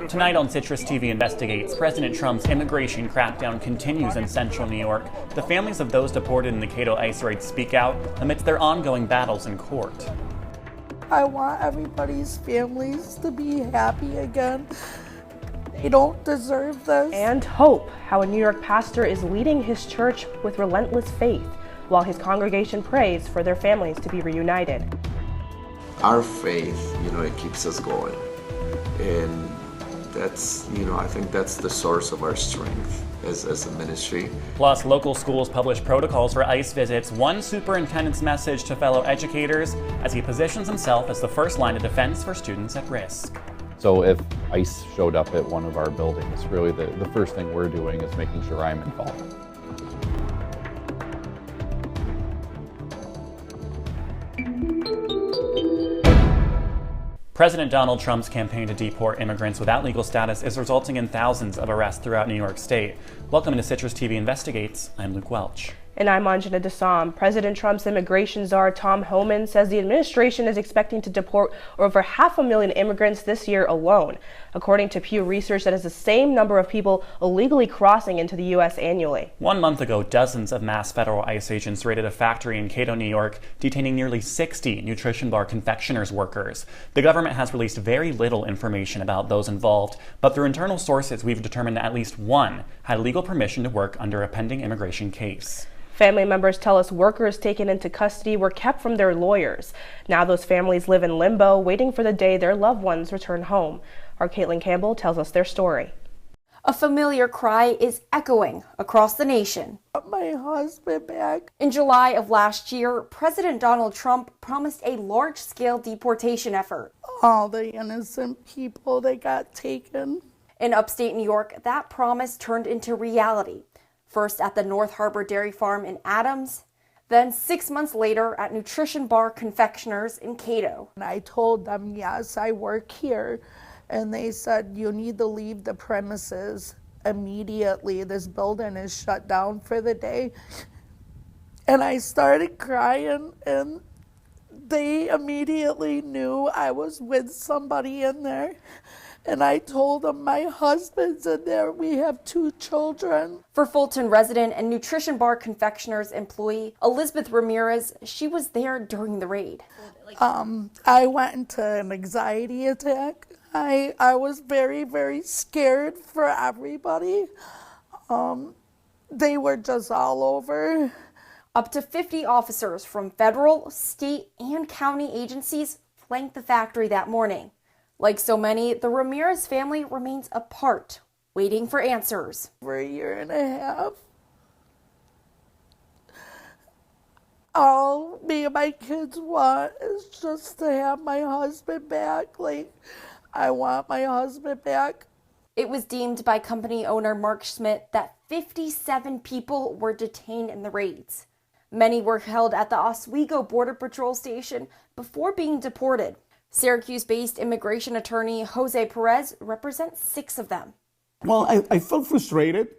Tonight on CitrusTV Investigates, President Trump's immigration crackdown continues in central New York. The families of those deported in the Cato ICE raids speak out amidst their ongoing battles in court. I want everybody's families to be happy again. They don't deserve this. And hope, how a New York pastor is leading his church with relentless faith, while his congregation prays for their families to be reunited. Our faith, it keeps us going. And that's, I think that's the source of our strength as a ministry. Plus, local schools publish protocols for ICE visits. One superintendent's message to fellow educators as he positions himself as the first line of defense for students at risk. So if ICE showed up at one of our buildings, really the first thing we're doing is making sure I'm involved. President Donald Trump's campaign to deport immigrants without legal status is resulting in thousands of arrests throughout New York State. Welcome to CitrusTV Investigates. I'm Luke Welch. And I'm Anjana Dasam. President Trump's immigration czar Tom Homan says the administration is expecting to deport over 500,000 immigrants this year alone. According to Pew Research, that is the same number of people illegally crossing into the U.S. annually. 1 month ago, dozens of mass federal ICE agents raided a factory in Cato, New York, detaining nearly 60 nutrition bar confectioners workers. The government has released very little information about those involved, but through internal sources, we've determined that at least one had legal permission to work under a pending immigration case. Family members tell us workers taken into custody were kept from their lawyers. Now those families live in limbo, waiting for the day their loved ones return home. Our Caitlin Campbell tells us their story. A familiar cry is echoing across the nation. My husband back. In July of last year, President Donald Trump promised a large-scale deportation effort. All the innocent people that got taken. In upstate New York, that promise turned into reality. First at the North Harbor Dairy Farm in Adams, then 6 months later at Nutrition Bar Confectioners in Cato. And I told them, yes, I work here. And they said, you need to leave the premises immediately. This building is shut down for the day. And I started crying, and they immediately knew I was with somebody in there. And I told them my husband's in there. We have 2 children. For Fulton resident and Nutrition Bar Confectioners employee Elizabeth Ramirez, she was there during the raid. I went into an anxiety attack. I was very, very scared for everybody. They were just all over. Up to 50 officers from federal, state, and county agencies flanked the factory that morning. Like so many, the Ramirez family remains apart, waiting for answers. For a year and a half, all me and my kids want is just to have my husband back. I want my husband back. It was deemed by company owner Mark Schmidt that 57 people were detained in the raids. Many were held at the Oswego Border Patrol Station before being deported. Syracuse-based immigration attorney Jose Perez represents 6 of them. Well, I felt frustrated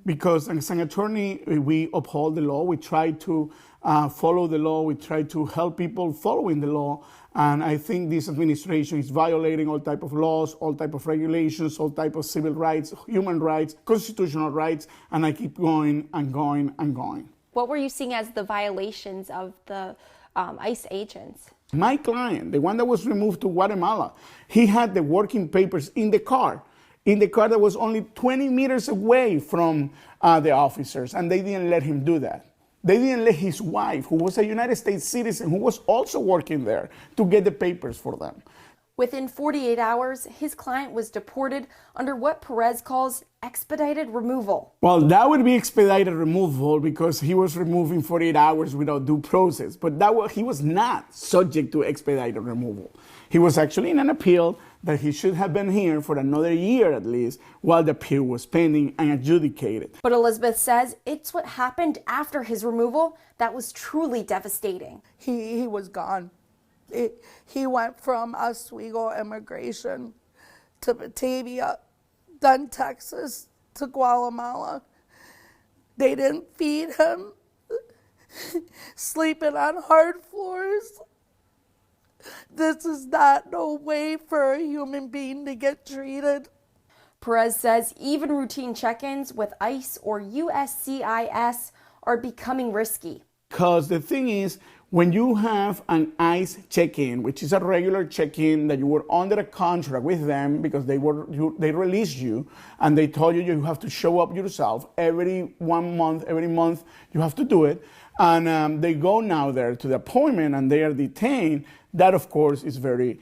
because as an attorney, we uphold the law. We try to follow the law. We try to help people following the law. And I think this administration is violating all type of laws, all type of regulations, all type of civil rights, human rights, constitutional rights. And I keep going and going and going. What were you seeing as the violations of the ICE agents? My client, the one that was removed to Guatemala, he had the working papers in the car that was only 20 meters away from the officers, and they didn't let him do that. They didn't let his wife, who was a United States citizen, who was also working there, to get the papers for them. Within 48 hours, his client was deported under what Perez calls expedited removal. Well, that would be expedited removal because he was removed in 48 hours without due process. But he was not subject to expedited removal. He was actually in an appeal that he should have been here for another year at least while the appeal was pending and adjudicated. But Elizabeth says it's what happened after his removal that was truly devastating. He was gone. He went from Oswego immigration to Batavia, then Texas to Guatemala. They didn't feed him, sleeping on hard floors. This is not no way for a human being to get treated. Perez says even routine check-ins with ICE or USCIS are becoming risky. Because the thing is, when you have an ICE check-in, which is a regular check-in that you were under a contract with them because they released you and they told you you have to show up yourself every 1 month, every month you have to do it. And they go now there to the appointment and they are detained. That, of course, is very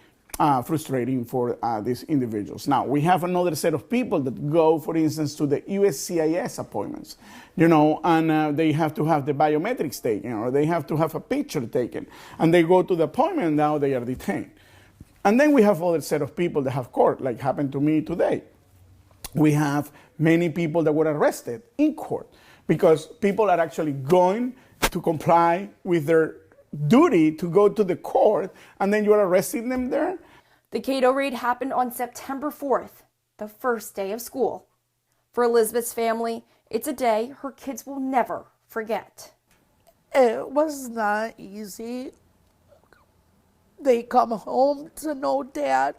frustrating for these individuals. Now, we have another set of people that go, for instance, to the USCIS appointments, and they have to have the biometrics taken or they have to have a picture taken. And they go to the appointment and now they are detained. And then we have other set of people that have court, like happened to me today. We have many people that were arrested in court because people are actually going to comply with their duty to go to the court, and then you're arresting them there. The Cato raid happened on September 4th, the first day of school. For Elizabeth's family, it's a day her kids will never forget. It was not easy. They come home to no dad,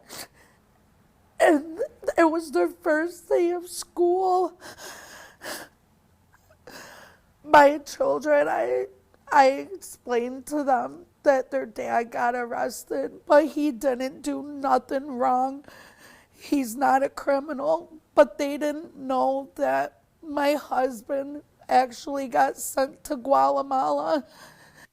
and it was their first day of school. My children, I explained to them that their dad got arrested, but he didn't do nothing wrong. He's not a criminal, but they didn't know that my husband actually got sent to Guatemala.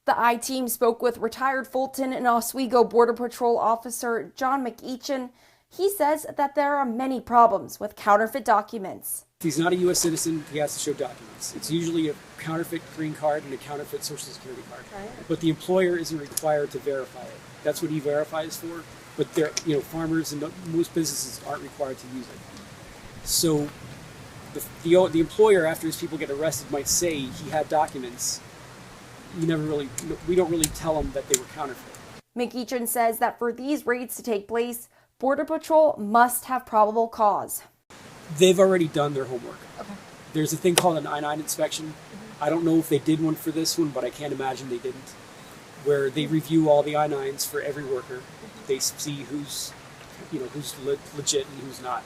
The I-Team spoke with retired Fulton and Oswego Border Patrol officer John McEachin. He says that there are many problems with counterfeit documents. If he's not a U.S. citizen, he has to show documents. It's usually a counterfeit green card and a counterfeit Social Security card. Right. But the employer isn't required to verify it. That's what E-Verify is for. But farmers and most businesses aren't required to use it. So the employer, after his people get arrested, might say he had documents. We don't really tell them that they were counterfeit. McEachin says that for these raids to take place, Border Patrol must have probable cause. They've already done their homework. Okay. There's a thing called an I-9 inspection. Mm-hmm. I don't know if they did one for this one, but I can't imagine they didn't. Where they review all the I-9s for every worker. Mm-hmm. They see who's legit and who's not.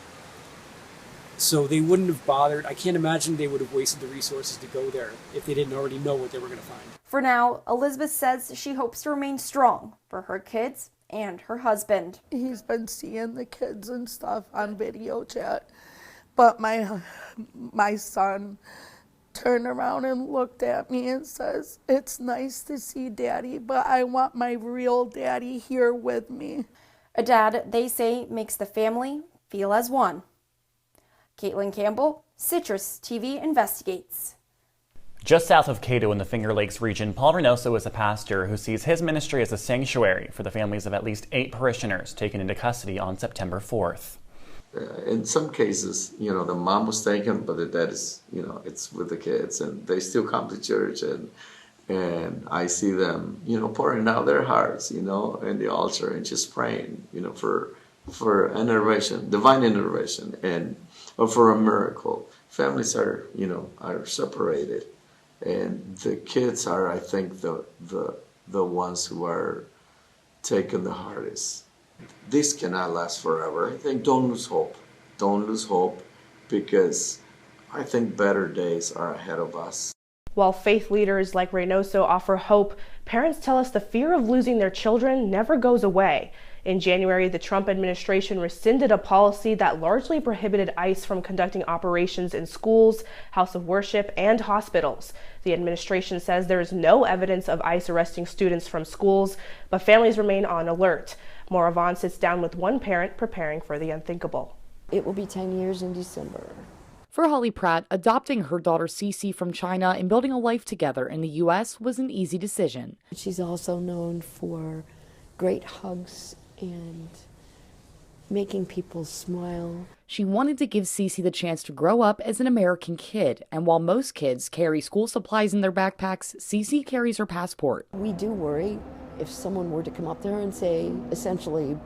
So they wouldn't have bothered. I can't imagine they would have wasted the resources to go there if they didn't already know what they were going to find. For now, Elizabeth says she hopes to remain strong for her kids and her husband. He's been seeing the kids and stuff on video chat. But my son turned around and looked at me and says, "It's nice to see Daddy, but I want my real daddy here with me." A dad, they say, makes the family feel as one. Caitlin Campbell, CitrusTV Investigates. Just south of Cato in the Finger Lakes region, Paul Reynoso is a pastor who sees his ministry as a sanctuary for the families of at least 8 parishioners taken into custody on September 4th. In some cases, the mom was taken, but the dad is, it's with the kids, and they still come to church, and I see them, pouring out their hearts, in the altar and just praying, for an intervention, divine intervention, or for a miracle. Families are separated, and the kids are, I think, the ones who are taken the hardest. This cannot last forever. I think don't lose hope. Don't lose hope, because I think better days are ahead of us. While faith leaders like Reynoso offer hope, parents tell us the fear of losing their children never goes away. In January, the Trump administration rescinded a policy that largely prohibited ICE from conducting operations in schools, house of worship, and hospitals. The administration says there is no evidence of ICE arresting students from schools, but families remain on alert. Maura Vaughn sits down with one parent preparing for the unthinkable. It will be 10 years in December. For Holly Pratt, adopting her daughter Cece from China and building a life together in the U.S. was an easy decision. She's also known for great hugs and making people smile. She wanted to give Cece the chance to grow up as an American kid, and while most kids carry school supplies in their backpacks, Cece carries her passport. We do worry if someone were to come up to her and say, essentially,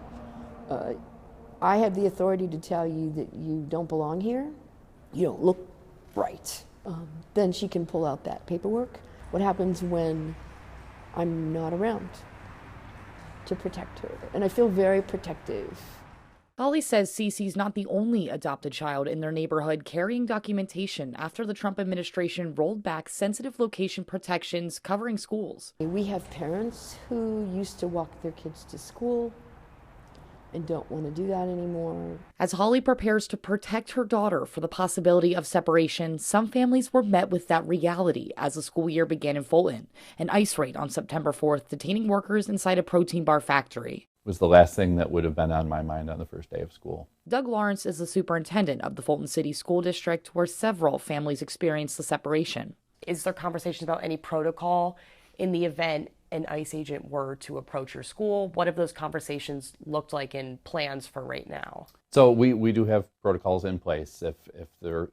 I have the authority to tell you that you don't belong here, you don't look right. Then she can pull out that paperwork. What happens when I'm not around to protect her? And I feel very protective. Holly says Cece's not the only adopted child in their neighborhood carrying documentation after the Trump administration rolled back sensitive location protections covering schools. We have parents who used to walk their kids to school and don't want to do that anymore. As Holly prepares to protect her daughter for the possibility of separation, some families were met with that reality as the school year began in Fulton. An ICE raid on September 4th detaining workers inside a protein bar factory. Was the last thing that would have been on my mind on the first day of school. Doug Lawrence is the superintendent of the Fulton City School District, where several families experienced the separation. Is there conversations about any protocol in the event an ICE agent were to approach your school? What have those conversations looked like in plans for right now? So we do have protocols in place. If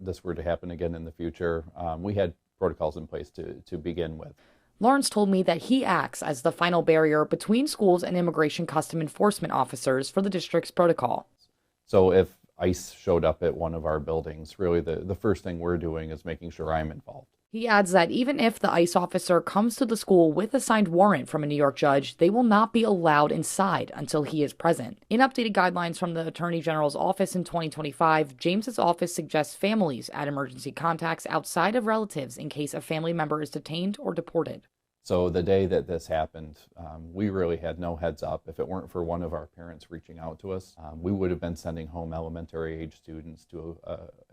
this were to happen again in the future, we had protocols in place to begin with. Lawrence told me that he acts as the final barrier between schools and immigration custom enforcement officers for the district's protocol. So if ICE showed up at one of our buildings, really the first thing we're doing is making sure I'm involved. He adds that even if the ICE officer comes to the school with a signed warrant from a New York judge, they will not be allowed inside until he is present. In updated guidelines from the Attorney General's office in 2025, James's office suggests families add emergency contacts outside of relatives in case a family member is detained or deported. So the day that this happened, we really had no heads up. If it weren't for one of our parents reaching out to us, we would have been sending home elementary age students to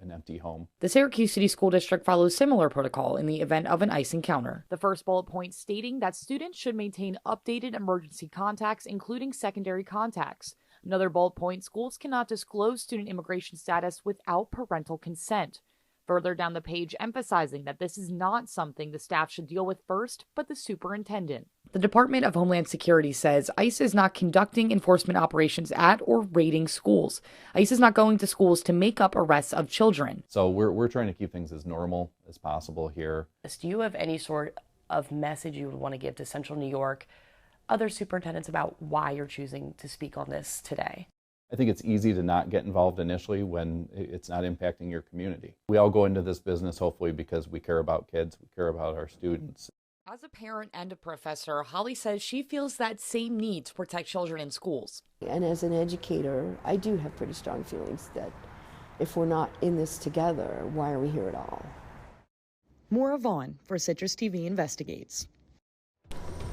an empty home. The Syracuse City School District follows similar protocol in the event of an ICE encounter. The first bullet point stating that students should maintain updated emergency contacts, including secondary contacts. Another bullet point, schools cannot disclose student immigration status without parental consent. Further down the page, emphasizing that this is not something the staff should deal with first, but the superintendent. The Department of Homeland Security says ICE is not conducting enforcement operations at or raiding schools. ICE is not going to schools to make up arrests of children. So we're trying to keep things as normal as possible here. Do you have any sort of message you would want to give to Central New York, other superintendents, about why you're choosing to speak on this today? I think it's easy to not get involved initially when it's not impacting your community. We all go into this business hopefully because we care about kids, we care about our students. As a parent and a professor, Holly says she feels that same need to protect children in schools. And as an educator, I do have pretty strong feelings that if we're not in this together, why are we here at all? Maura Vaughn for CitrusTV Investigates.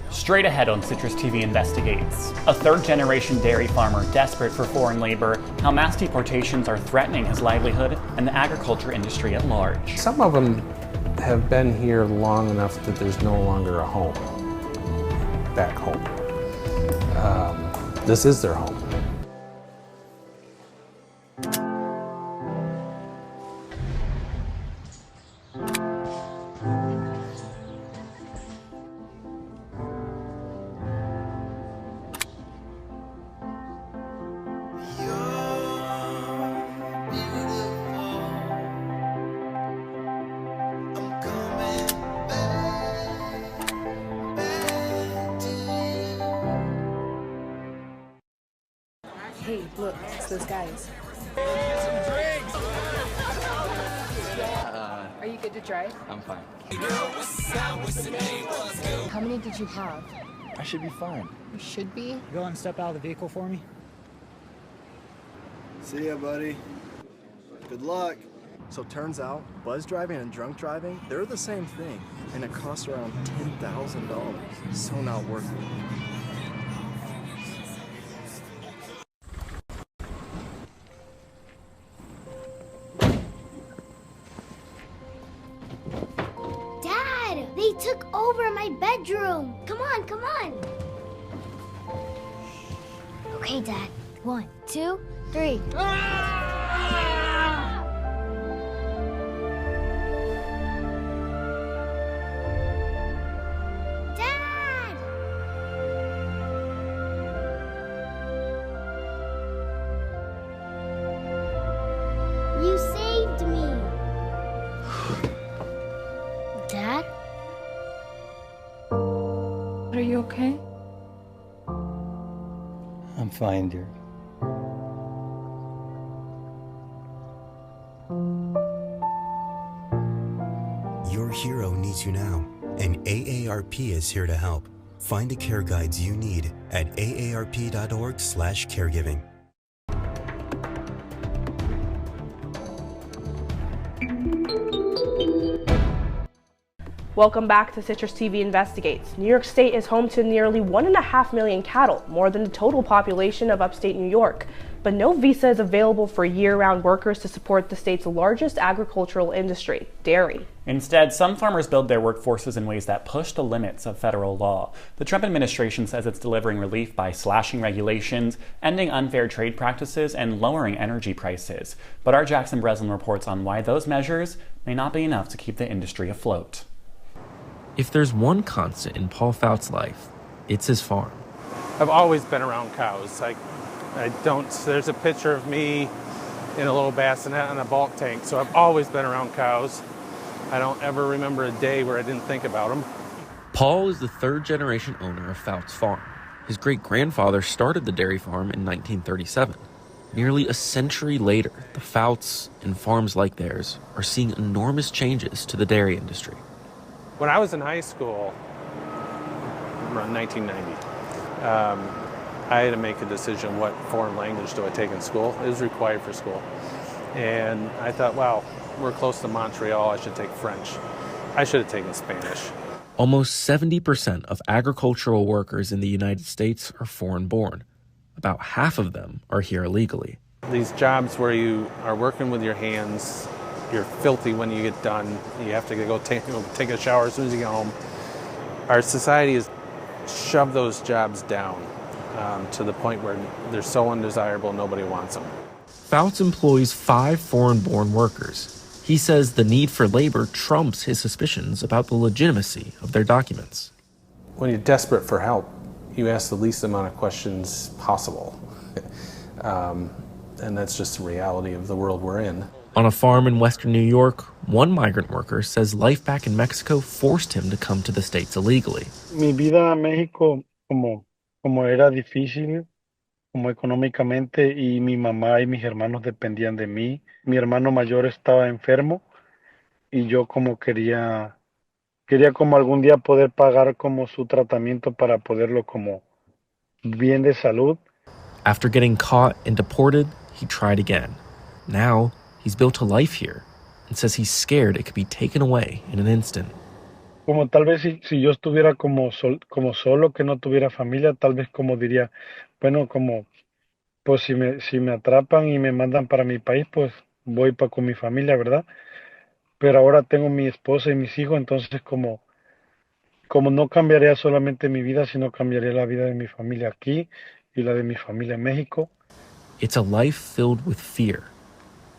Straight ahead on CitrusTV Investigates, a third-generation dairy farmer desperate for foreign labor, how mass deportations are threatening his livelihood, and the agriculture industry at large. Some of them have been here long enough that there's no longer a home, back home. This is their home. Hey, look, it's those guys. Are you good to drive? I'm fine. How many did you have? I should be fine. You should be. Go and step out of the vehicle for me. See ya, buddy. Good luck. So turns out, buzz driving and drunk driving, they're the same thing, and it costs around $10,000. So not worth it. Dad, they took over my bedroom. Come on, come on. Okay, Dad. 1, 2, 3. Dad! You saved me. Dad? Are you okay? I'm fine, dear. Your hero needs you now, and AARP is here to help. Find the care guides you need at aarp.org/caregiving. Welcome back to Citrus TV Investigates. New York State is home to nearly 1.5 million cattle, more than the total population of upstate New York. But no visa is available for year-round workers to support the state's largest agricultural industry, dairy. Instead, some farmers build their workforces in ways that push the limits of federal law. The Trump administration says it's delivering relief by slashing regulations, ending unfair trade practices, and lowering energy prices. But our Jackson Breslin reports on why those measures may not be enough to keep the industry afloat. If there's one constant in Paul Fout's life, it's his farm. I've always been around cows. There's a picture of me in a little bassinet and a bulk tank, so I've always been around cows. I don't ever remember a day where I didn't think about them. Paul is the third-generation owner of Fout's farm. His great-grandfather started the dairy farm in 1937. Nearly a century later, the Fouts and farms like theirs are seeing enormous changes to the dairy industry. When I was in high school, around 1990, I had to make a decision what foreign language do I take in school. It was required for school. And I thought, wow, we're close to Montreal, I should take French. I should have taken Spanish. Almost 70% of agricultural workers in the United States are foreign-born. About half of them are here illegally. These jobs where you are working with your hands, you're filthy when you get done, you have to go take a shower as soon as you get home. Our society has shoved those jobs down to the point where they're so undesirable nobody wants them. Fouts employs 5 foreign-born workers. He says the need for labor trumps his suspicions about the legitimacy of their documents. When you're desperate for help, you ask the least amount of questions possible. And that's just the reality of the world we're in. On a farm in western New York, one migrant worker says life back in Mexico forced him to come to the States illegally. Mi vida en México como era difícil, como económicamente, y mi mamá y mis hermanos dependían de mí. Mi hermano mayor estaba enfermo y yo como quería como algún día poder pagar como su tratamiento para poderlo como bien de salud. After getting caught and deported, he tried again. Now, he's built a life here and says he's scared it could be taken away in an instant. Como tal vez si yo estuviera como solo, que no tuviera familia, tal vez como diría, bueno, como pues si me atrapan y me mandan para mi país, pues voy con mi familia, ¿verdad? Pero ahora tengo mi esposa y mis hijos, entonces como no cambiaría solamente mi vida, sino cambiaría la vida de mi familia aquí y la de mi familia en México. It's a life filled with fear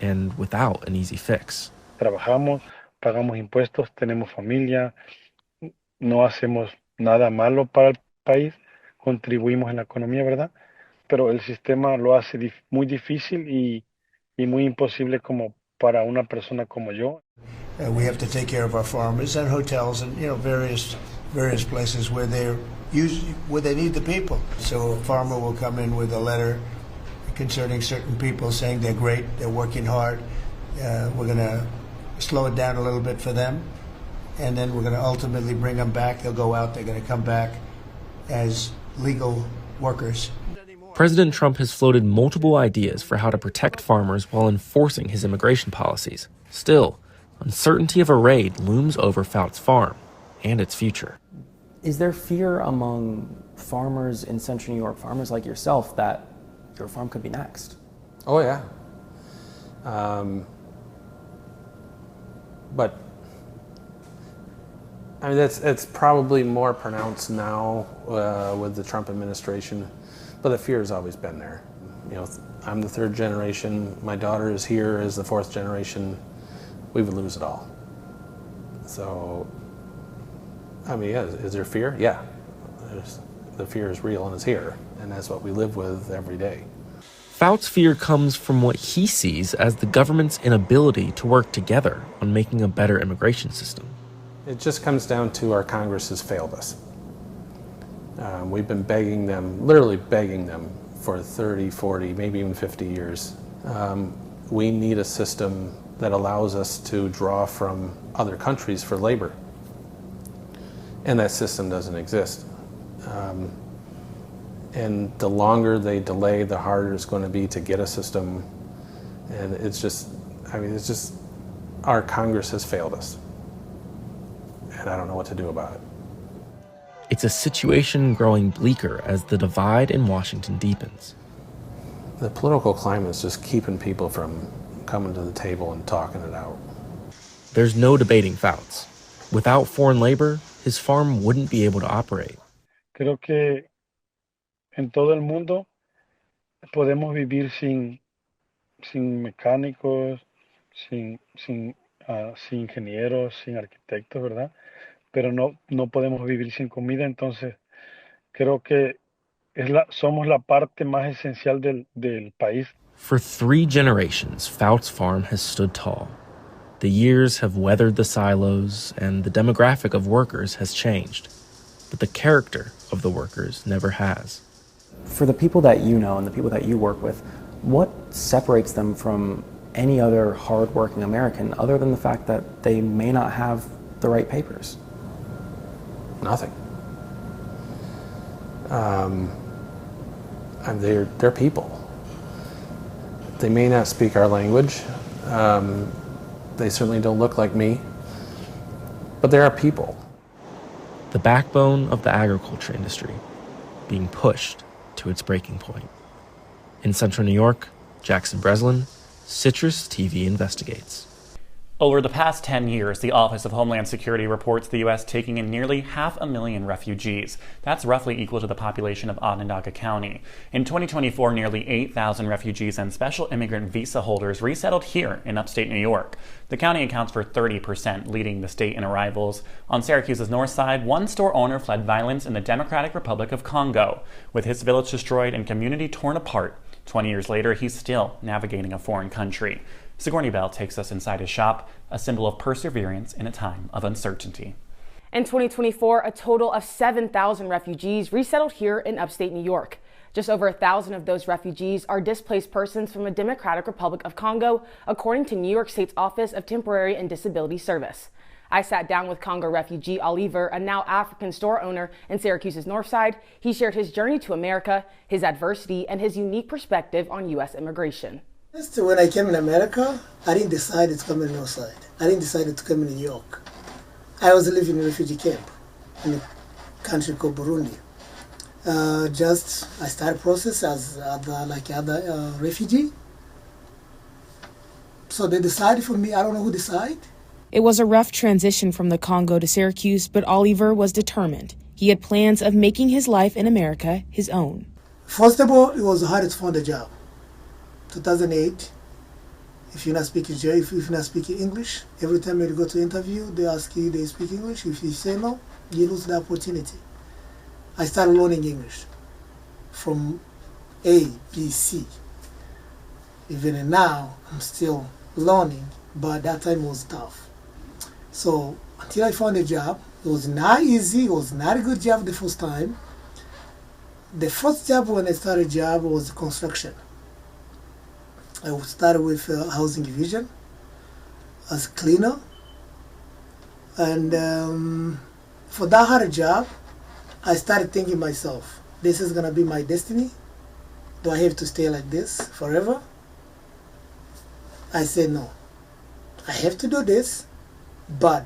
and without an easy fix. Trabajamos, pagamos impuestos, tenemos familia, no hacemos nada malo para el país, contribuimos en la economía, ¿verdad? Pero el sistema lo hace muy difícil y muy imposible como para una persona como yo. We have to take care of our farmers and hotels and various places where they need the people. So a farmer will come in with a letter concerning certain people saying they're great, they're working hard. We're going to slow it down a little bit for them, and then we're going to ultimately bring them back. They'll go out, they're going to come back as legal workers. President Trump has floated multiple ideas for how to protect farmers while enforcing his immigration policies. Still, uncertainty of a raid looms over Fout's farm and its future. Is there fear among farmers in central New York, farmers like yourself, that your farm could be next? Oh, yeah. But I mean, it's probably more pronounced now with the Trump administration, but the fear has always been there. I'm the third generation. My daughter is here as the fourth generation. We would lose it all. So, I mean, yeah, is there fear? Yeah. The fear is real and it's here, and that's what we live with every day. Fout's fear comes from what he sees as the government's inability to work together on making a better immigration system. It just comes down to our Congress has failed us. We've been begging them, literally begging them, for 30, 40, maybe even 50 years. We need a system that allows us to draw from other countries for labor. And that system doesn't exist. And the longer they delay, the harder it's going to be to get a system. And it's just our Congress has failed us. and I don't know what to do about it. It's a situation growing bleaker as the divide in Washington deepens. The political climate is just keeping people from coming to the table and talking it out. There's no debating Fouts. Without foreign labor, his farm wouldn't be able to operate. Creo que en todo el mundo podemos vivir sin mecánicos, sin ingenieros, sin arquitectos, ¿verdad? Pero no podemos vivir sin comida, entonces creo que somos la parte más esencial del país. For 3 generations, Fouts Farm has stood tall. The years have weathered the silos, and the demographic of workers has changed. But the character of the workers never has. For the people that you know and the people that you work with, what separates them from any other hardworking American other than the fact that they may not have the right papers? Nothing. And they're people. They may not speak our language. They certainly don't look like me, but they are people. The backbone of the agriculture industry being pushed to its breaking point. In Central New York, Jackson Breslin, CitrusTV Investigates. Over the past 10 years, the Office of Homeland Security reports the U.S. taking in nearly 500,000 refugees. That's roughly equal to the population of Onondaga County. In 2024, nearly 8,000 refugees and special immigrant visa holders resettled here in upstate New York. The county accounts for 30%, leading the state in arrivals. On Syracuse's north side, one store owner fled violence in the Democratic Republic of Congo. With his village destroyed and community torn apart, 20 years later, he's still navigating a foreign country. Sigourney Bell takes us inside his shop, a symbol of perseverance in a time of uncertainty. In 2024, a total of 7,000 refugees resettled here in upstate New York. Just over 1,000 of those refugees are displaced persons from the Democratic Republic of Congo, according to New York State's Office of Temporary and Disability Service. I sat down with Congo refugee Oliver, a now African store owner in Syracuse's north side. He shared his journey to America, his adversity, and his unique perspective on U.S. immigration. When I came in America, I didn't decide to come in the north side. I didn't decide to come in New York. I was living in a refugee camp in a country called Burundi. I started process as other refugee. So they decided for me. I don't know who decided. It was a rough transition from the Congo to Syracuse, but Oliver was determined. He had plans of making his life in America his own. First of all, it was hard to find a job. 2008, if you're not speaking English, every time you go to interview, they ask you, they speak English. If you say no, you lose the opportunity. I started learning English from A, B, C. Even now, I'm still learning, but that time was tough. So until I found a job, it was not easy. It was not a good job the first time. The first job when I started job was construction. I started with housing division as a cleaner. And for that hard job, I started thinking myself, this is going to be my destiny. Do I have to stay like this forever? I said no. I have to do this, but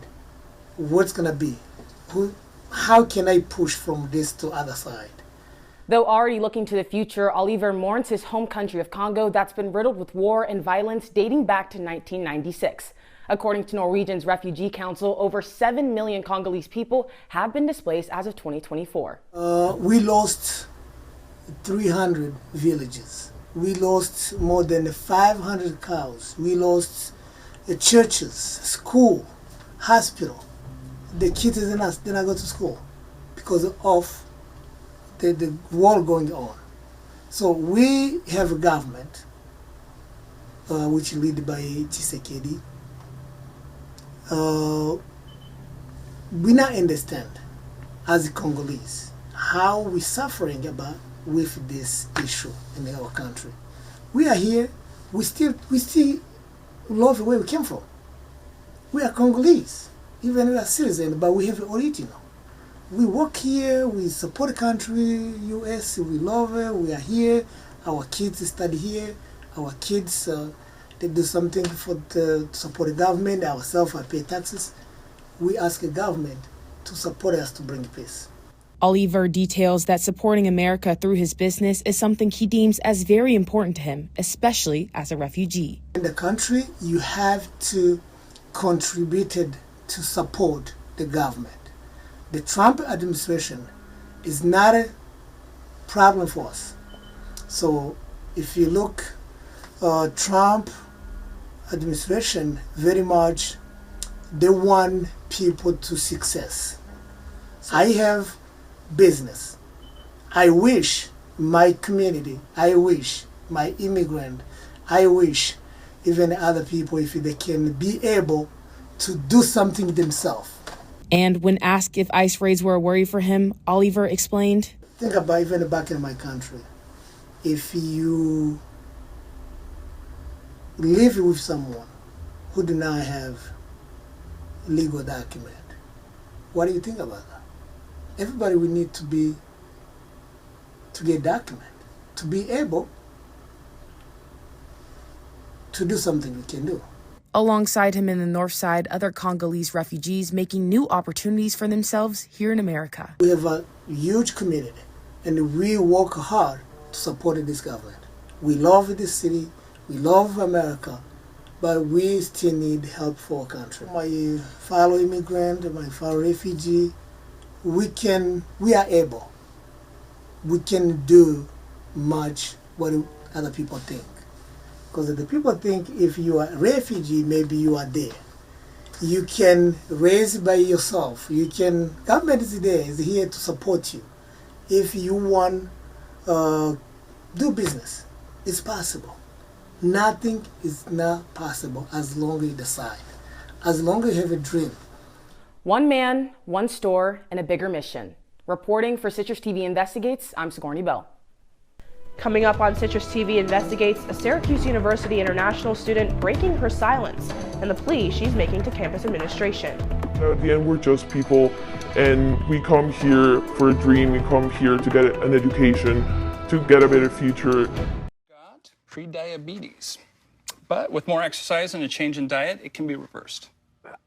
what's going to be? How can I push from this to other side? Though already looking to the future, Oliver mourns his home country of Congo that's been riddled with war and violence dating back to 1996. According to Norwegian's Refugee Council, over 7 million Congolese people have been displaced as of 2024. We lost 300 villages. We lost more than 500 cows. We lost churches, school, hospital. The kids did not go to school because of the war going on. So we have a government which is led by Tshisekedi. We not understand as Congolese how we suffering about with this issue in our country. We are here. We still love where we came from. We are Congolese, even we are citizens, but we have original. We work here, we support the country, U.S., we love it, we are here, our kids study here, our kids, they do something to support the government, ourselves, I pay taxes. we ask the government to support us to bring peace. Oliver details that supporting America through his business is something he deems as very important to him, especially as a refugee. In the country, you have to contribute to support the government. The Trump administration is not a problem for us. So if you look, Trump administration very much, they want people to success. I have business. I wish my community, I wish my immigrant, I wish even other people, if they can be able to do something themselves. And when asked if ICE raids were a worry for him, Oliver explained, think about even back in my country. If you live with someone who do not have legal document, what do you think about that? Everybody will need to get document, to be able to do something we can do. Alongside him in the north side, other Congolese refugees making new opportunities for themselves here in America. We have a huge community, and we work hard to support this government. We love this city, we love America, but we still need help for our country. My fellow immigrant, my fellow refugee, we can do much what other people think. Because the people think if you are a refugee, maybe you are there. You can raise by yourself. Government is there, is here to support you. If you want do business, it's possible. Nothing is not possible as long as you decide, as long as you have a dream. One man, one store, and a bigger mission. Reporting for CitrusTV Investigates, I'm Sigourney Bell. Coming up on CitrusTV Investigates, a Syracuse University international student breaking her silence and the plea she's making to campus administration. At the end, we're just people, and we come here for a dream. We come here to get an education, to get a better future. Got pre-diabetes, but with more exercise and a change in diet, it can be reversed.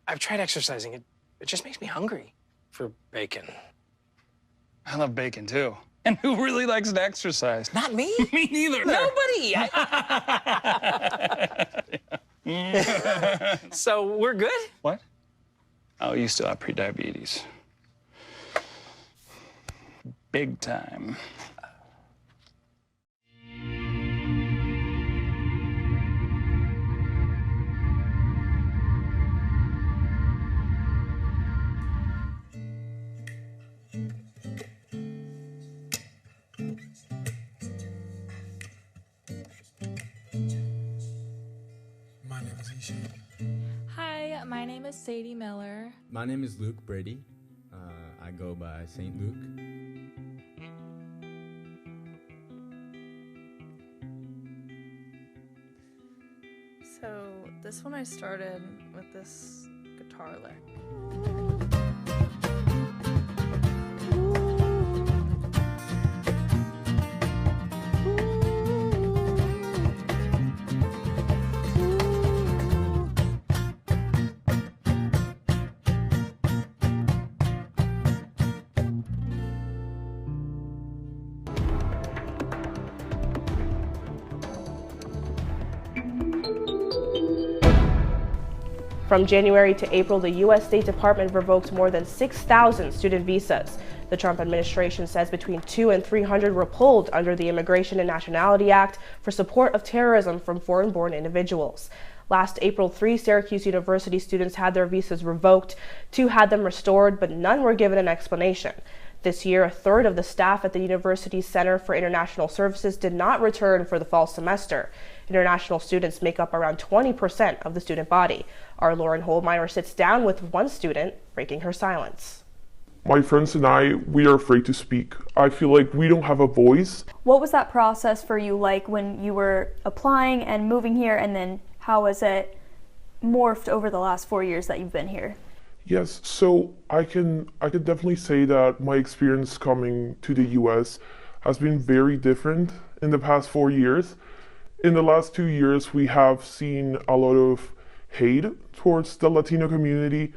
I've tried exercising. It just makes me hungry for bacon. I love bacon too. And who really likes to exercise? Not me. Me neither. Nobody. So we're good? What? Oh, you still have pre-diabetes. Big time. Hi, my name is Sadie Miller. My name is Luke Brady. I go by St. Luke. So this one I started with this guitar lick. From January to April, the U.S. State Department revoked more than 6,000 student visas. The Trump administration says between 200 and 300 were pulled under the Immigration and Nationality Act for support of terrorism from foreign-born individuals. Last April, 3 Syracuse University students had their visas revoked, 2 had them restored, but none were given an explanation. This year, a third of the staff at the university's Center for International Services did not return for the fall semester. International students make up around 20% of the student body. Our Lauren Holdmeyer sits down with one student, breaking her silence. My friends and I, we are afraid to speak. I feel like we don't have a voice. What was that process for you like when you were applying and moving here, and then how has it morphed over the last 4 years that you've been here? Yes, so I can definitely say that my experience coming to the US has been very different in the past 4 years. In the last 2 years, we have seen a lot of hate towards the Latino community,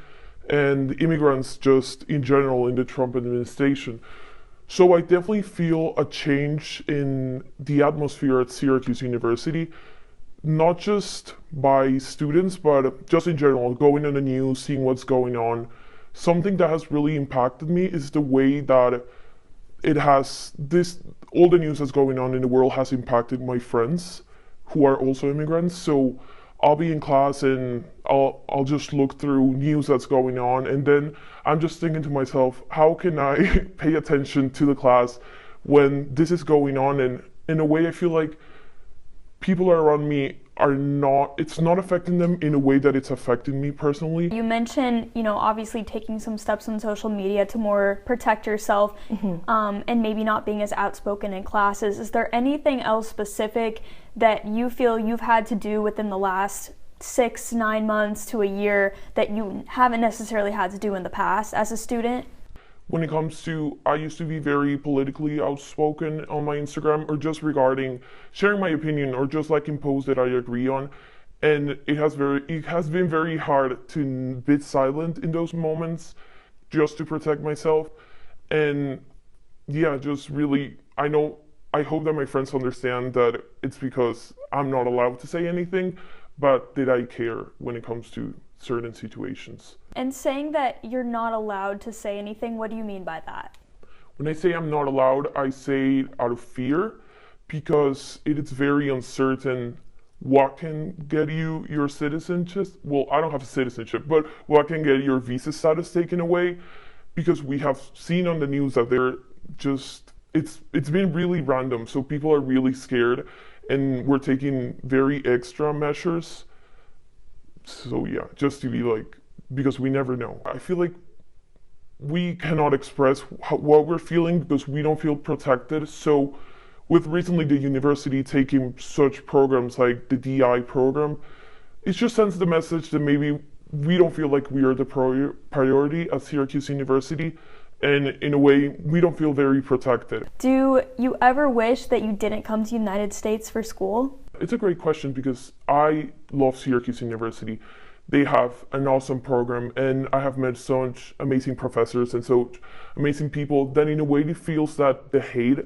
and immigrants just in general in the Trump administration. So I definitely feel a change in the atmosphere at Syracuse University, not just by students, but just in general, going on the news, seeing what's going on. Something that has really impacted me is the way that all the news that's going on in the world has impacted my friends who are also immigrants. So I'll be in class and I'll just look through news that's going on, and then I'm just thinking to myself, how can I pay attention to the class when this is going on? And in a way, I feel like people around me it's not affecting them in a way that it's affecting me personally. You mentioned, obviously taking some steps on social media to more protect yourself, and maybe not being as outspoken in classes. Is there anything else specific that you feel you've had to do within the last 6-9 months to a year that you haven't necessarily had to do in the past as a student? When it comes to, I used to be very politically outspoken on my Instagram, or just regarding sharing my opinion, or just liking posts that I agree on. And it has been very hard to be silent in those moments just to protect myself. And yeah, just really, I hope that my friends understand that it's because I'm not allowed to say anything, but that I care when it comes to certain situations. And saying that you're not allowed to say anything, what do you mean by that? When I say I'm not allowed, I say it out of fear, because it is very uncertain what can get you your citizenship. Well, I don't have a citizenship, but what can get your visa status taken away, because we have seen on the news that it's been really random, so people are really scared, and we're taking very extra measures. So yeah, just to be like, because we never know. I feel like we cannot express what we're feeling because we don't feel protected. So with recently the university taking such programs like the DI program, it just sends the message that maybe we don't feel like we are the priority at Syracuse University, and in a way we don't feel very protected. Do you ever wish that you didn't come to the United States for school? It's a great question, because I love Syracuse University. They have an awesome program, and I have met such amazing professors and so amazing people that in a way it feels that the hate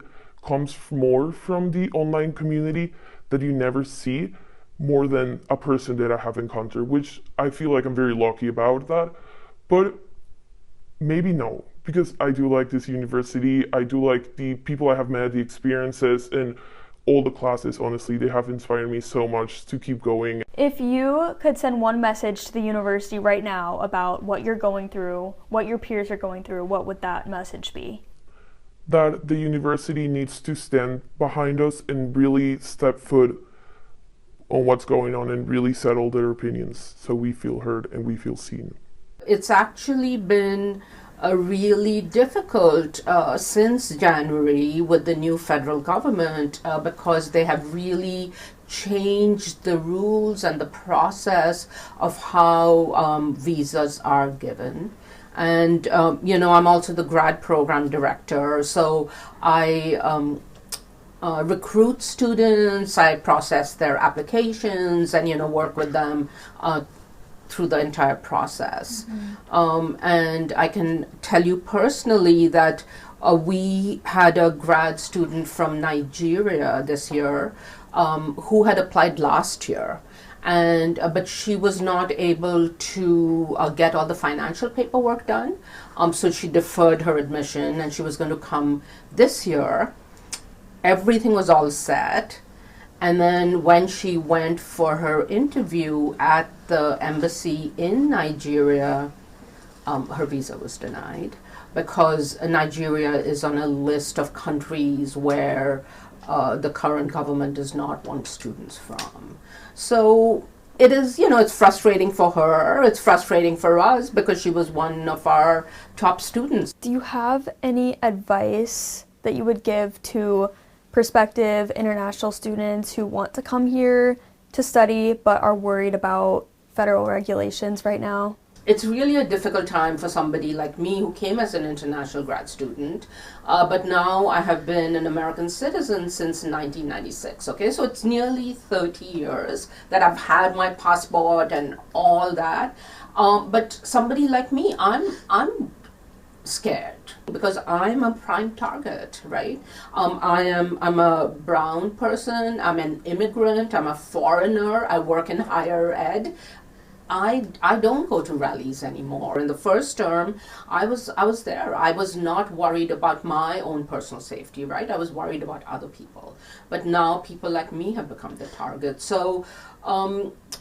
comes more from the online community that you never see, more than a person that I have encountered, which I feel like I'm very lucky about that. But maybe no, because I do like this university. I do like the people I have met, the experiences, and all the classes. Honestly, they have inspired me so much to keep going. If you could send one message to the university right now about what you're going through, what your peers are going through, what would that message be? That the university needs to stand behind us and really step foot on what's going on and really settle their opinions so we feel heard and we feel seen. It's actually been really difficult since January with the new federal government because they have really changed the rules and the process of how visas are given. And, I'm also the grad program director, so I recruit students, I process their applications, and, work with them through the entire process. And I can tell you personally that we had a grad student from Nigeria this year who had applied last year, and but she was not able to get all the financial paperwork done, so she deferred her admission, and she was going to come this year. Everything was all set. And then when she went for her interview at the embassy in Nigeria, her visa was denied because Nigeria is on a list of countries where the current government does not want students from. So it is, it's frustrating for her, it's frustrating for us because she was one of our top students. Do you have any advice that you would give to prospective international students who want to come here to study but are worried about federal regulations right now? it's really a difficult time for somebody like me who came as an international grad student, but now I have been an American citizen since 1996. Okay, so it's nearly 30 years that I've had my passport and all that. But somebody like me, I'm scared because I'm a prime target, right? I'm a brown person. I'm an immigrant. I'm a foreigner. I work in higher ed. I don't go to rallies anymore. In the first term, I was there. I was not worried about my own personal safety, right? I was worried about other people. But now people like me have become the target. So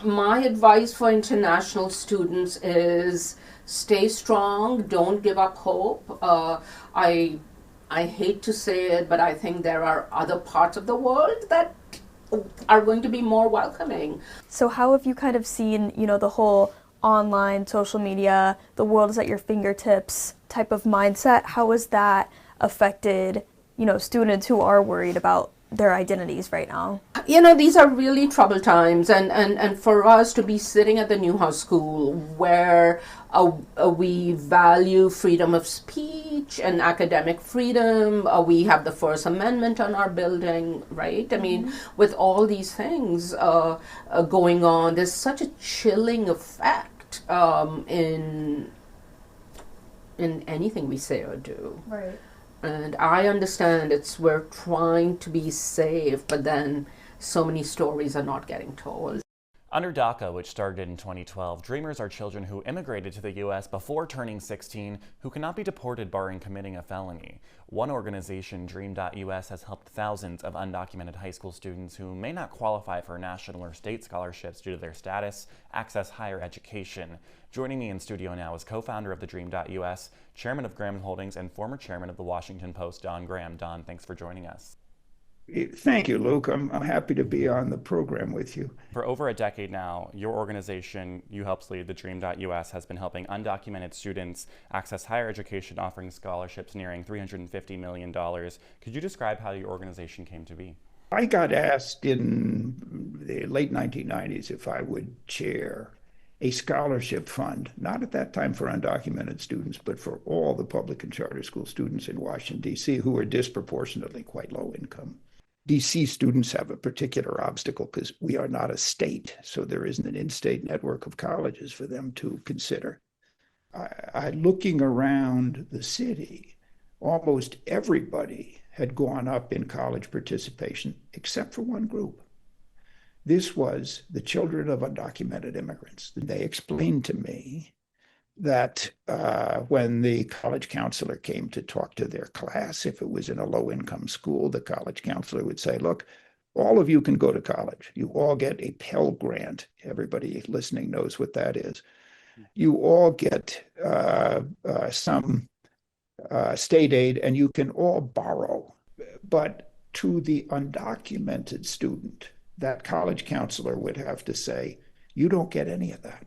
my advice for international students is stay strong, don't give up hope. I hate to say it, but I think there are other parts of the world that are going to be more welcoming. So how have you kind of seen, the whole online social media, the world is at your fingertips type of mindset? How has that affected, students who are worried about their identities right now? These are really troubled times, and for us to be sitting at the Newhouse School where we value freedom of speech and academic freedom, we have the First Amendment on our building, right? I mean, with all these things going on, there's such a chilling effect in anything we say or do. Right. And I understand we're trying to be safe, but then so many stories are not getting told. Under DACA, which started in 2012, Dreamers are children who immigrated to the U.S. before turning 16 who cannot be deported barring committing a felony. One organization, Dream.us, has helped thousands of undocumented high school students who may not qualify for national or state scholarships due to their status access higher education. Joining me in studio now is co-founder of the Dream.us, chairman of Graham Holdings, and former chairman of the Washington Post, Don Graham. Don, thanks for joining us. Thank you, Luke. I'm happy to be on the program with you. For over a decade now, your organization, you helped lead, the Dream.us, has been helping undocumented students access higher education, offering scholarships nearing $350 million. Could you describe how your organization came to be? I got asked in the late 1990s if I would chair a scholarship fund, not at that time for undocumented students, but for all the public and charter school students in Washington, D.C., who are disproportionately quite low income. DC students have a particular obstacle because we are not a state, so there isn't an in-state network of colleges for them to consider. Looking around the city, almost everybody had gone up in college participation except for one group. This was the children of undocumented immigrants. They explained to me that when the college counselor came to talk to their class, if it was in a low-income school, the college counselor would say, look, all of you can go to college. You all get a Pell Grant. Everybody listening knows what that is. You all get some state aid, and you can all borrow. But to the undocumented student, that college counselor would have to say, you don't get any of that.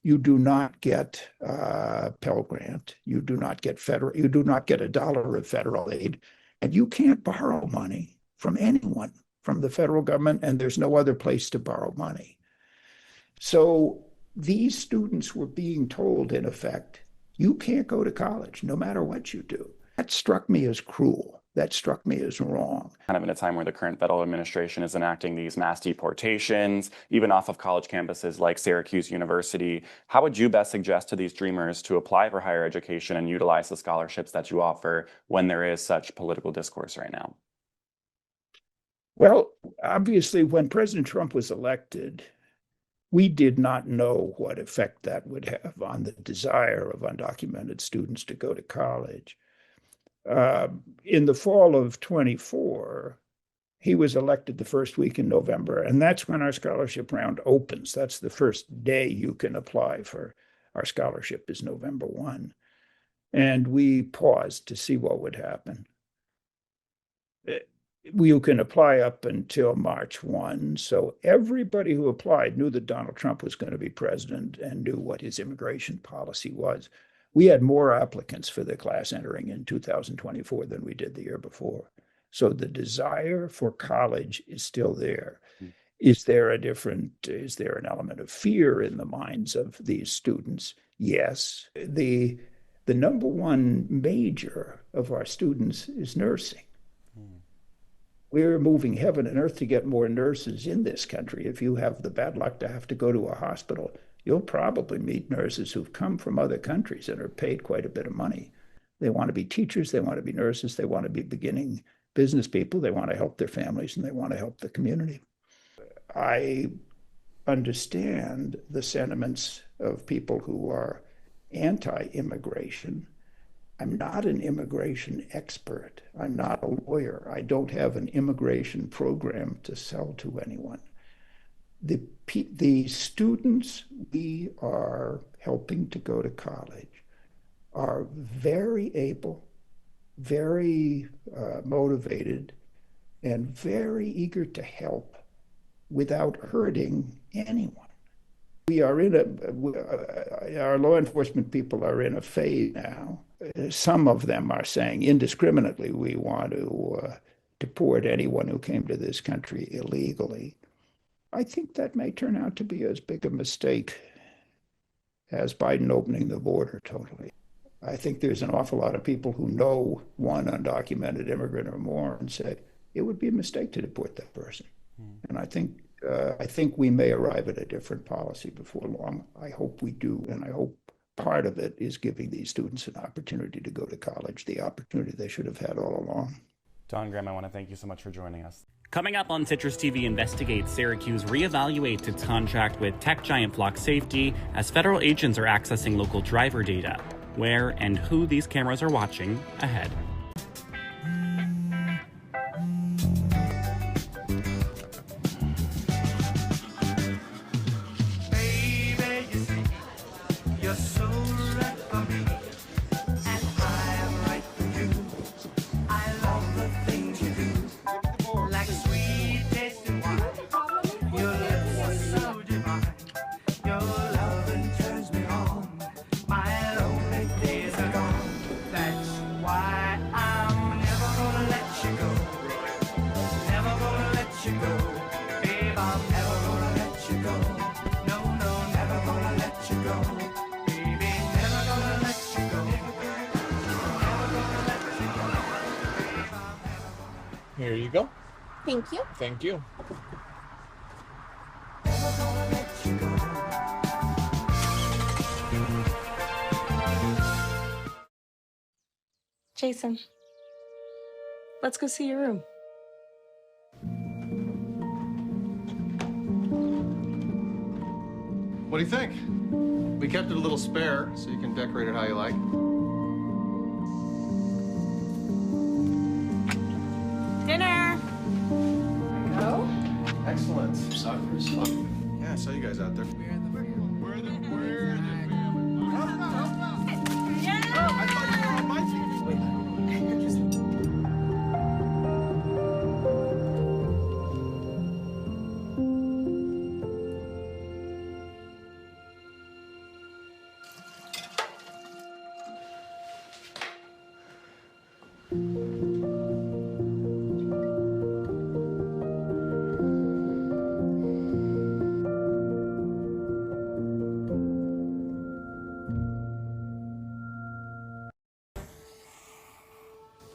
You do not get Pell Grant. You do not get $1 of federal aid, and you can't borrow money from anyone, from the federal government, and there's no other place to borrow money. So these students were being told, in effect, you can't go to college no matter what you do. That struck me as cruel. That struck me as wrong. Kind of in a time where the current federal administration is enacting these mass deportations, even off of college campuses like Syracuse University, how would you best suggest to these dreamers to apply for higher education and utilize the scholarships that you offer when there is such political discourse right now? Well, obviously, when President Trump was elected, we did not know what effect that would have on the desire of undocumented students to go to college. In the fall of 24, he was elected the first week in November, and that's when our scholarship round opens. That's the first day you can apply for our scholarship is November 1. And we paused to see what would happen. You can apply up until March 1. So everybody who applied knew that Donald Trump was going to be president and knew what his immigration policy was. We had more applicants for the class entering in 2024 than we did the year before. So the desire for college is still there. Is there an element of fear in the minds of these students? Yes. The number one major of our students is nursing. We're moving heaven and earth to get more nurses in this country. If you have the bad luck to have to go to a hospital, you'll probably meet nurses who've come from other countries and are paid quite a bit of money. They want to be teachers, they want to be nurses, they want to be beginning business people, they want to help their families, and they want to help the community. I understand the sentiments of people who are anti-immigration. I'm not an immigration expert. I'm not a lawyer. I don't have an immigration program to sell to anyone. The students we are helping to go to college are very able, very motivated, and very eager to help without hurting anyone. We are our law enforcement people are in a phase now. Some of them are saying indiscriminately, we want to deport anyone who came to this country illegally. I think that may turn out to be as big a mistake as Biden opening the border totally. I think there's an awful lot of people who know one undocumented immigrant or more and say it would be a mistake to deport that person. And I think we may arrive at a different policy before long. I hope we do, and I hope part of it is giving these students an opportunity to go to college, the opportunity they should have had all along. Don Graham, I want to thank you so much for joining us. Coming up on CitrusTV Investigates, Syracuse reevaluates its contract with tech giant Flock Safety as federal agents are accessing local driver data. Where and who these cameras are watching ahead. Here you go. Thank you. Thank you. Jason, let's go see your room. What do you think? We kept it a little spare, so you can decorate it how you like. Dinner! Go. Excellent. Suckers. Yeah, I saw you guys out there.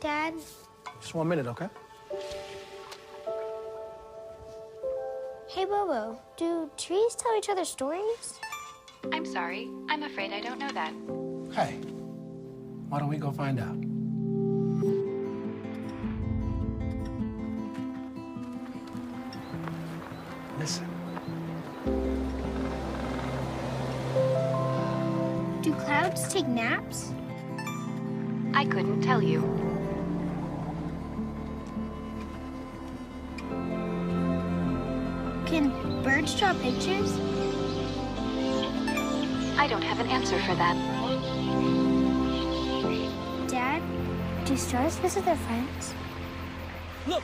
Dad? Just 1 minute, okay? Hey, Bobo, do trees tell each other stories? I'm sorry. I'm afraid I don't know that. Hey, why don't we go find out? Listen. Do clouds take naps? I couldn't tell you. Can birds draw pictures? I don't have an answer for that. Dad, do stars visit their friends? Look!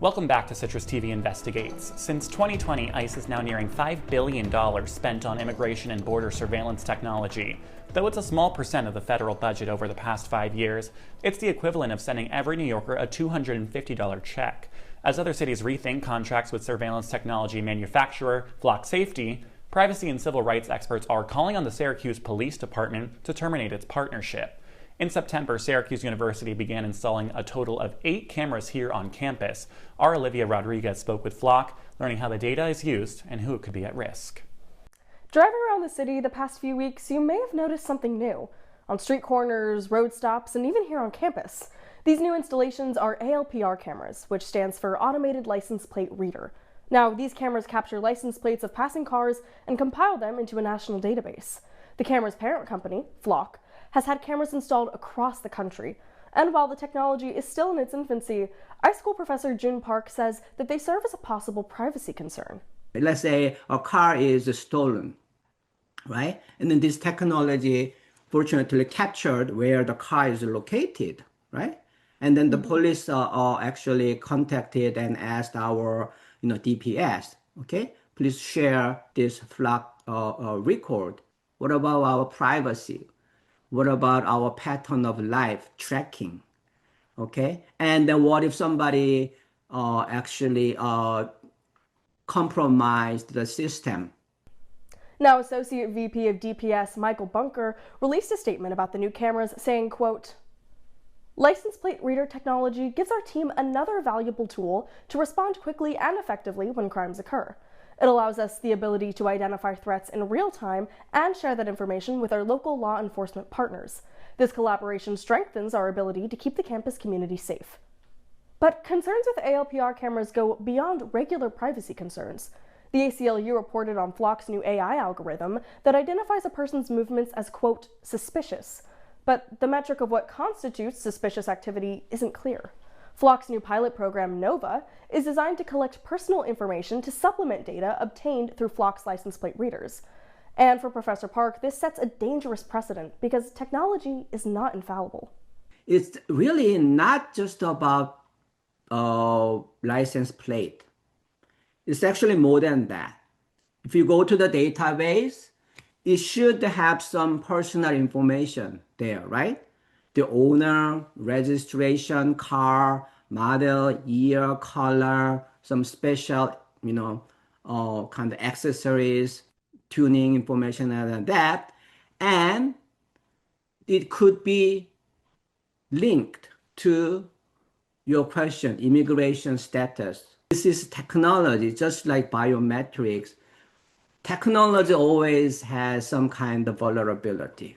Welcome back to CitrusTV Investigates. Since 2020, ICE is now nearing $5 billion spent on immigration and border surveillance technology. Though it's a small percent of the federal budget over the past 5 years, it's the equivalent of sending every New Yorker a $250 check. As other cities rethink contracts with surveillance technology manufacturer Flock Safety, privacy and civil rights experts are calling on the Syracuse Police Department to terminate its partnership. In September, Syracuse University began installing a total of 8 cameras here on campus. Our Olivia Rodriguez spoke with Flock, learning how the data is used and who could be at risk. Driving around the city the past few weeks, you may have noticed something new. On street corners, road stops, and even here on campus. These new installations are ALPR cameras, which stands for Automated License Plate Reader. Now, these cameras capture license plates of passing cars and compile them into a national database. The camera's parent company, Flock, has had cameras installed across the country. And while the technology is still in its infancy, high school professor Jun Park says that they serve as a possible privacy concern. Let's say a car is stolen, right? And then this technology fortunately captured where the car is located, right? And then the police are actually contacted and asked our DPS, okay, please share this Flock record. What about our privacy? What about our pattern of life tracking? Okay, and then what if somebody actually compromised the system? Now, Associate VP of DPS Michael Bunker released a statement about the new cameras saying, quote, "License plate reader technology gives our team another valuable tool to respond quickly and effectively when crimes occur. It allows us the ability to identify threats in real time and share that information with our local law enforcement partners. This collaboration strengthens our ability to keep the campus community safe." But concerns with ALPR cameras go beyond regular privacy concerns. The ACLU reported on Flock's new AI algorithm that identifies a person's movements as, quote, "suspicious." But the metric of what constitutes suspicious activity isn't clear. Flock's new pilot program, Nova, is designed to collect personal information to supplement data obtained through Flock's license plate readers. And for Professor Park, this sets a dangerous precedent because technology is not infallible. It's really not just about license plate. It's actually more than that. If you go to the database, it should have some personal information there, right? The owner, registration, car, model, year, color, some special, kind of accessories, tuning information and that. And it could be linked to your question, immigration status. This is technology, just like biometrics. Technology always has some kind of vulnerability.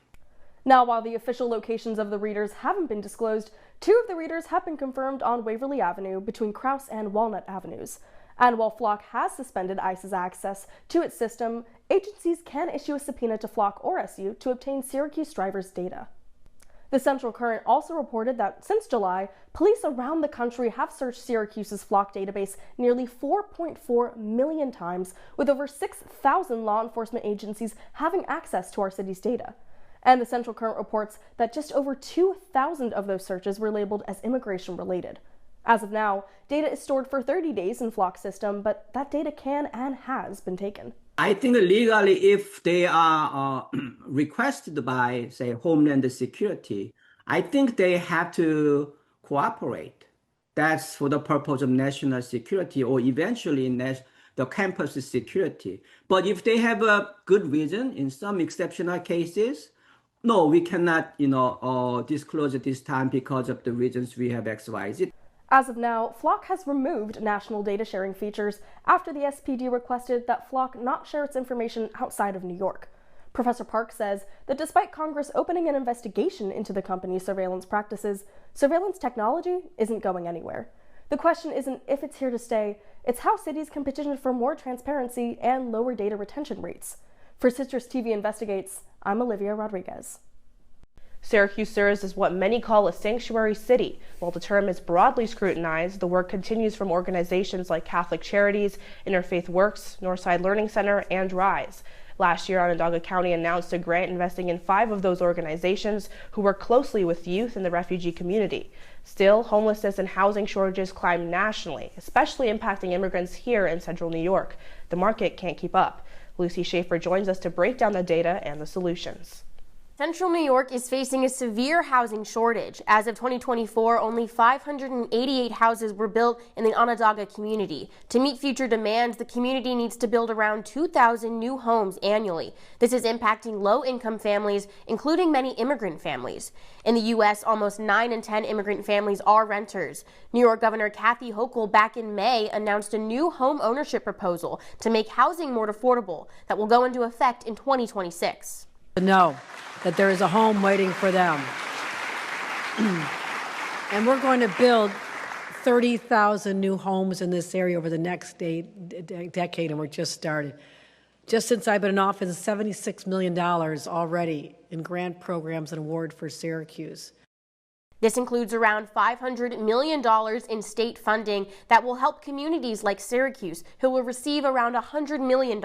Now, while the official locations of the readers haven't been disclosed, 2 of the readers have been confirmed on Waverly Avenue between Krause and Walnut Avenues. And while Flock has suspended ICE's access to its system, agencies can issue a subpoena to Flock or SU to obtain Syracuse drivers' data. The Central Current also reported that since July, police around the country have searched Syracuse's Flock database nearly 4.4 million times, with over 6,000 law enforcement agencies having access to our city's data. And the Central Current reports that just over 2,000 of those searches were labeled as immigration-related. As of now, data is stored for 30 days in Flock's system, but that data can and has been taken. I think legally, if they are requested by, say, Homeland Security, I think they have to cooperate. That's for the purpose of national security or eventually the campus security. But if they have a good reason in some exceptional cases, no, we cannot, disclose at this time because of the reasons we have XYZ. As of now, Flock has removed national data sharing features after the SPD requested that Flock not share its information outside of New York. Professor Park says that despite Congress opening an investigation into the company's surveillance practices, surveillance technology isn't going anywhere. The question isn't if it's here to stay, it's how cities can petition for more transparency and lower data retention rates. For CitrusTV Investigates, I'm Olivia Rodriguez. Syracuse serves as what many call a sanctuary city. While the term is broadly scrutinized, the work continues from organizations like Catholic Charities, Interfaith Works, Northside Learning Center, and RISE. Last year, Onondaga County announced a grant investing in 5 of those organizations who work closely with youth in the refugee community. Still, homelessness and housing shortages climb nationally, especially impacting immigrants here in central New York. The market can't keep up. Lucy Schaefer joins us to break down the data and the solutions. Central New York is facing a severe housing shortage. As of 2024, only 588 houses were built in the Onondaga community. To meet future demands, the community needs to build around 2,000 new homes annually. This is impacting low-income families, including many immigrant families. In the U.S., almost 9 in 10 immigrant families are renters. New York Governor Kathy Hochul back in May announced a new home ownership proposal to make housing more affordable that will go into effect in 2026. Know that there is a home waiting for them. And we're going to build 30,000 new homes in this area over the next decade, and we're just started. Just since I've been in office, $76 million already in grant programs and award for Syracuse. This includes around $500 million in state funding that will help communities like Syracuse, who will receive around $100 million.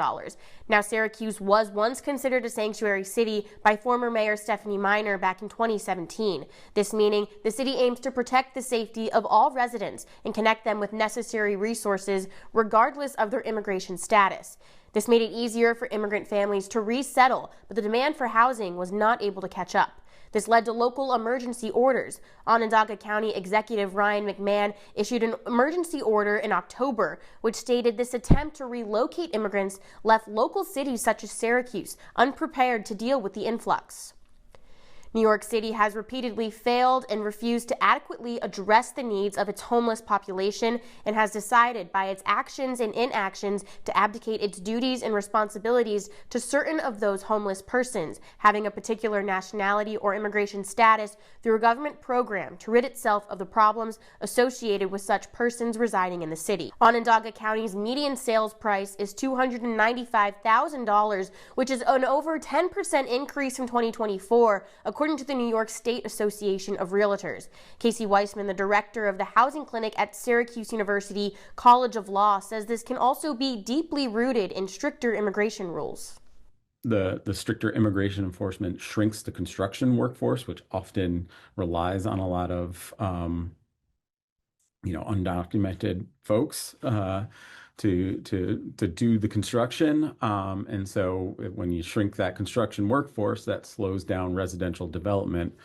Now, Syracuse was once considered a sanctuary city by former Mayor Stephanie Miner back in 2017. This meaning the city aims to protect the safety of all residents and connect them with necessary resources regardless of their immigration status. This made it easier for immigrant families to resettle, but the demand for housing was not able to catch up. This led to local emergency orders. Onondaga County Executive Ryan McMahon issued an emergency order in October, which stated this attempt to relocate immigrants left local cities such as Syracuse unprepared to deal with the influx. New York City has repeatedly failed and refused to adequately address the needs of its homeless population and has decided by its actions and inactions to abdicate its duties and responsibilities to certain of those homeless persons having a particular nationality or immigration status through a government program to rid itself of the problems associated with such persons residing in the city. Onondaga County's median sales price is $295,000, which is an over 10% increase from 2024, according to the New York State Association of Realtors. Casey Weissman, the director of the housing clinic at Syracuse University College of Law, says this can also be deeply rooted in stricter immigration rules. The stricter immigration enforcement shrinks the construction workforce, which often relies on a lot of undocumented folks to do the construction. And so when you shrink that construction workforce, that slows down residential development,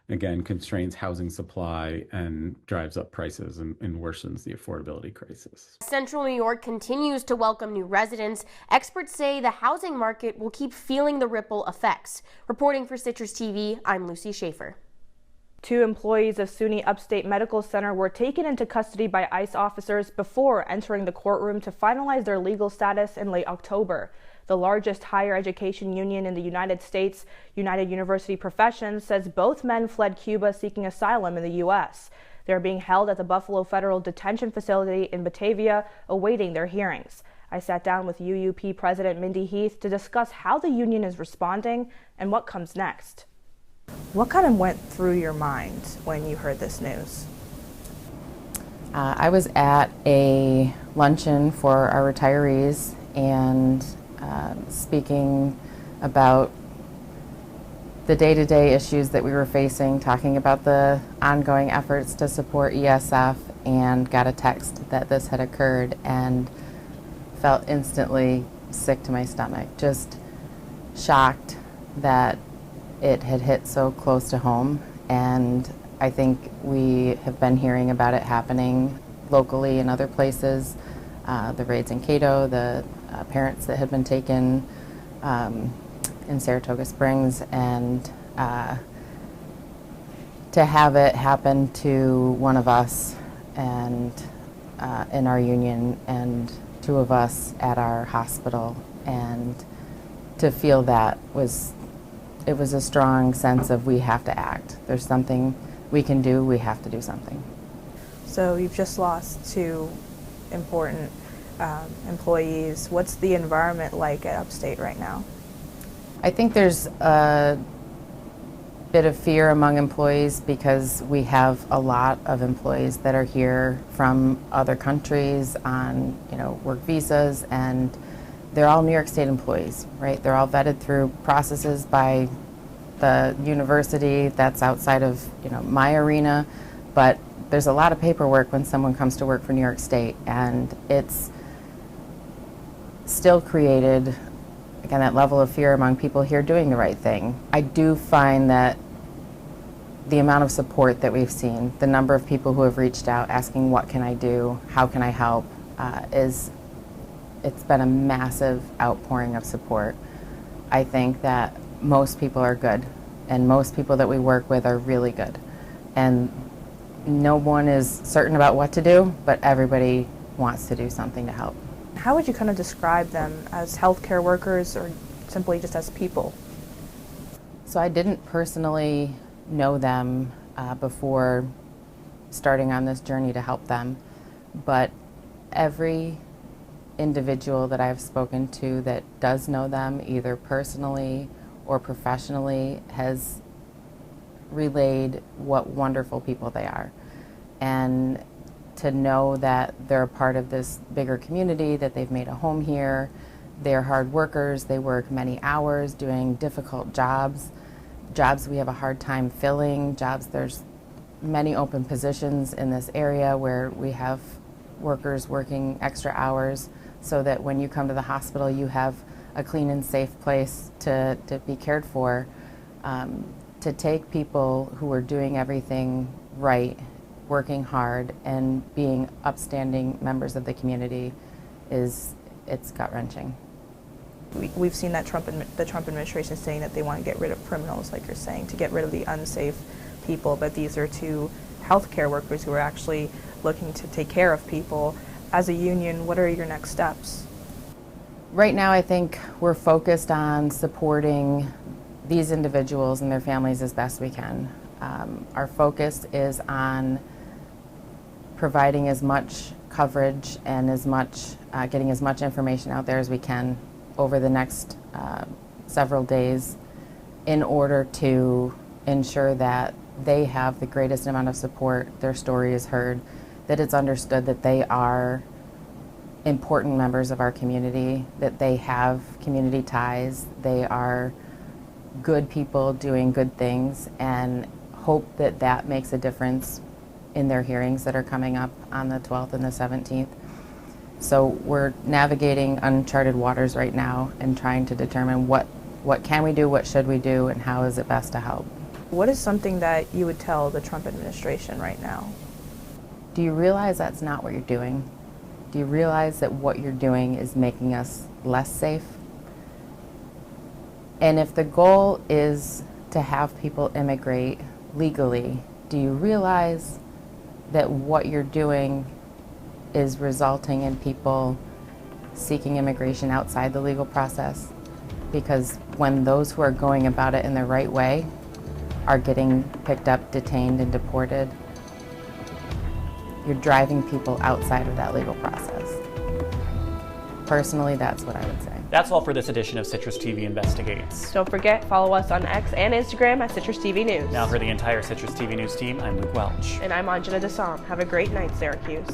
again, constrains housing supply and drives up prices and worsens the affordability crisis. Central New York continues to welcome new residents. Experts say the housing market will keep feeling the ripple effects. Reporting for Citrus TV, I'm Lucy Schaefer. 2 employees of SUNY Upstate Medical Center were taken into custody by ICE officers before entering the courtroom to finalize their legal status in late October. The largest higher education union in the United States, United University Professions, says both men fled Cuba seeking asylum in the U.S. They are being held at the Buffalo Federal Detention Facility in Batavia, awaiting their hearings. I sat down with UUP President Mindy Heath to discuss how the union is responding and what comes next. What kind of went through your mind when you heard this news? I was at a luncheon for our retirees and speaking about the day-to-day issues that we were facing, talking about the ongoing efforts to support ESF, and got a text that this had occurred and felt instantly sick to my stomach, just shocked that it had hit so close to home. And I think we have been hearing about it happening locally in other places, the raids in Cato, the parents that had been taken in Saratoga Springs, and to have it happen to one of us and in our union and 2 of us at our hospital, and to feel that it was a strong sense of we have to act. There's something we can do, we have to do something. So you've just lost 2 important employees. What's the environment like at Upstate right now? I think there's a bit of fear among employees because we have a lot of employees that are here from other countries on work visas, and they're all New York State employees, right? They're all vetted through processes by the university that's outside of, you know, my arena, but there's a lot of paperwork when someone comes to work for New York State, and it's still created, again, that level of fear among people here doing the right thing. I do find that the amount of support that we've seen, the number of people who have reached out asking what can I do, how can I help, it's been a massive outpouring of support. I think that most people are good, and most people that we work with are really good. And no one is certain about what to do, but everybody wants to do something to help. How would you kind of describe them as healthcare workers or simply just as people? So I didn't personally know them before starting on this journey to help them, but every individual that I've spoken to that does know them, either personally or professionally, has relayed what wonderful people they are. And to know that they're a part of this bigger community, that they've made a home here, they're hard workers, they work many hours doing difficult jobs we have a hard time filling, there's many open positions in this area where we have workers working extra hours so that when you come to the hospital you have a clean and safe place to be cared for. To take people who are doing everything right, working hard, and being upstanding members of the community it's gut-wrenching. We've seen that the Trump administration saying that they want to get rid of criminals, like you're saying, to get rid of the unsafe people, but these are two healthcare workers who are actually looking to take care of people. As a union, what are your next steps? Right now, I think we're focused on supporting these individuals and their families as best we can. Our focus is on providing as much coverage and getting as much information out there as we can over the next several days in order to ensure that they have the greatest amount of support, their story is heard, that it's understood that they are important members of our community, that they have community ties, they are good people doing good things, and hope that that makes a difference in their hearings that are coming up on the 12th and the 17th. So we're navigating uncharted waters right now and trying to determine what can we do, what should we do, and how is it best to help. What is something that you would tell the Trump administration right now? Do you realize that's not what you're doing? Do you realize that what you're doing is making us less safe? And if the goal is to have people immigrate legally, do you realize that what you're doing is resulting in people seeking immigration outside the legal process? Because when those who are going about it in the right way are getting picked up, detained, and deported, you're driving people outside of that legal process. Personally, that's what I would say. That's all for this edition of Citrus TV Investigates. Don't forget, follow us on X and Instagram at CitrusTV News. Now for the entire Citrus TV News team, I'm Luke Welch. And I'm Anjana Dasam. Have a great night, Syracuse.